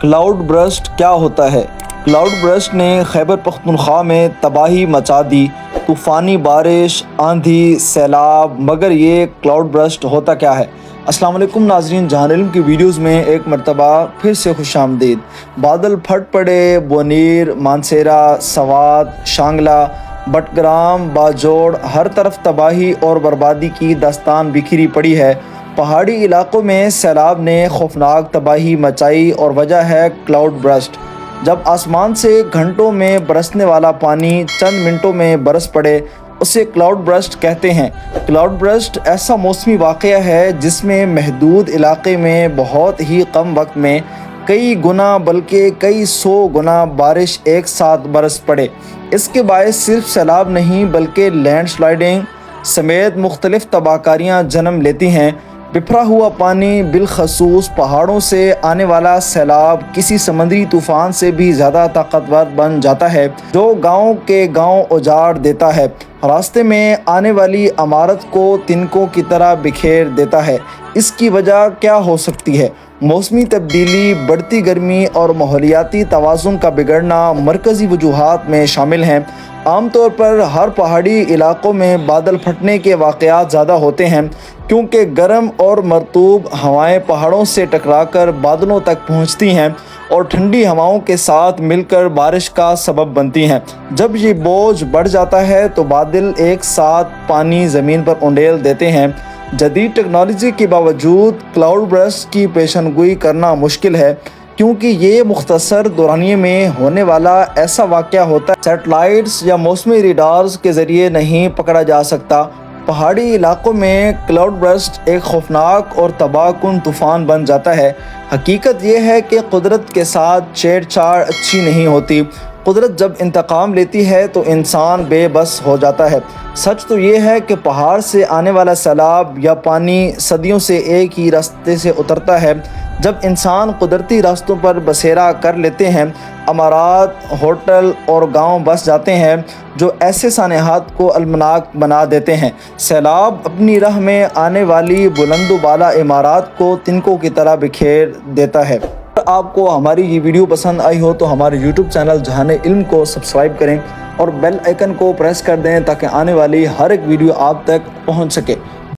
Cloud burst کیا ہوتا ہے؟ کلاؤڈ برسٹ نے خیبر پختونخوا میں تباہی مچا دی، طوفانی بارش، آندھی، سیلاب۔ مگر یہ کلاؤڈ برسٹ ہوتا کیا ہے؟ السلام علیکم ناظرین، جہان علم کی ویڈیوز میں ایک مرتبہ پھر سے خوش آمدید۔ بادل پھٹ پڑے، بونیر، مانسیرا، سوات، شانگلہ، بٹگرام، باجوڑ، ہر طرف تباہی اور بربادی کی داستان بکھری پڑی ہے۔ پہاڑی علاقوں میں سیلاب نے خوفناک تباہی مچائی اور وجہ ہے کلاؤڈ برسٹ۔ جب آسمان سے گھنٹوں میں برسنے والا پانی چند منٹوں میں برس پڑے، اسے کلاؤڈ برسٹ کہتے ہیں۔ کلاؤڈ برسٹ ایسا موسمی واقعہ ہے جس میں محدود علاقے میں بہت ہی کم وقت میں کئی گنا بلکہ کئی سو گنا بارش ایک ساتھ برس پڑے۔ اس کے باعث صرف سیلاب نہیں بلکہ لینڈ سلائڈنگ سمیت مختلف تباہ کاریاں جنم لیتی ہیں۔ بکھرا ہوا پانی، بالخصوص پہاڑوں سے آنے والا سیلاب، کسی سمندری طوفان سے بھی زیادہ طاقتور بن جاتا ہے، جو گاؤں کے گاؤں اجاڑ دیتا ہے، راستے میں آنے والی عمارت کو تنکوں کی طرح بکھیر دیتا ہے۔ اس کی وجہ کیا ہو سکتی ہے؟ موسمی تبدیلی، بڑھتی گرمی اور ماحولیاتی توازن کا بگڑنا مرکزی وجوہات میں شامل ہیں۔ عام طور پر ہر پہاڑی علاقوں میں بادل پھٹنے کے واقعات زیادہ ہوتے ہیں، کیونکہ گرم اور مرطوب ہوائیں پہاڑوں سے ٹکرا کر بادلوں تک پہنچتی ہیں اور ٹھنڈی ہواؤں کے ساتھ مل کر بارش کا سبب بنتی ہیں۔ جب یہ بوجھ بڑھ جاتا ہے تو بادل ایک ساتھ پانی زمین پر انڈیل دیتے ہیں۔ جدید ٹیکنالوجی کے باوجود کلاؤڈ برسٹ کی پیشن گوئی کرنا مشکل ہے، کیونکہ یہ مختصر دورانیے میں ہونے والا ایسا واقعہ ہوتا ہے سیٹلائٹس یا موسمی ریڈارز کے ذریعے نہیں پکڑا جا سکتا۔ پہاڑی علاقوں میں کلاؤڈ برسٹ ایک خوفناک اور تباہ کن طوفان بن جاتا ہے۔ حقیقت یہ ہے کہ قدرت کے ساتھ چھیڑ چھاڑ اچھی نہیں ہوتی۔ قدرت جب انتقام لیتی ہے تو انسان بے بس ہو جاتا ہے۔ سچ تو یہ ہے کہ پہاڑ سے آنے والا سیلاب یا پانی صدیوں سے ایک ہی راستے سے اترتا ہے۔ جب انسان قدرتی راستوں پر بسیرا کر لیتے ہیں، عمارات، ہوٹل اور گاؤں بس جاتے ہیں جو ایسے سانحات کو المناک بنا دیتے ہیں۔ سیلاب اپنی راہ میں آنے والی بلند و بالا عمارات کو تنکوں کی طرح بکھیر دیتا ہے۔ اگر آپ کو ہماری یہ ویڈیو پسند آئی ہو تو ہمارے یوٹیوب چینل جہان علم کو سبسکرائب کریں اور بیل آئیکن کو پریس کر دیں تاکہ آنے والی ہر ایک ویڈیو آپ تک پہنچ سکے۔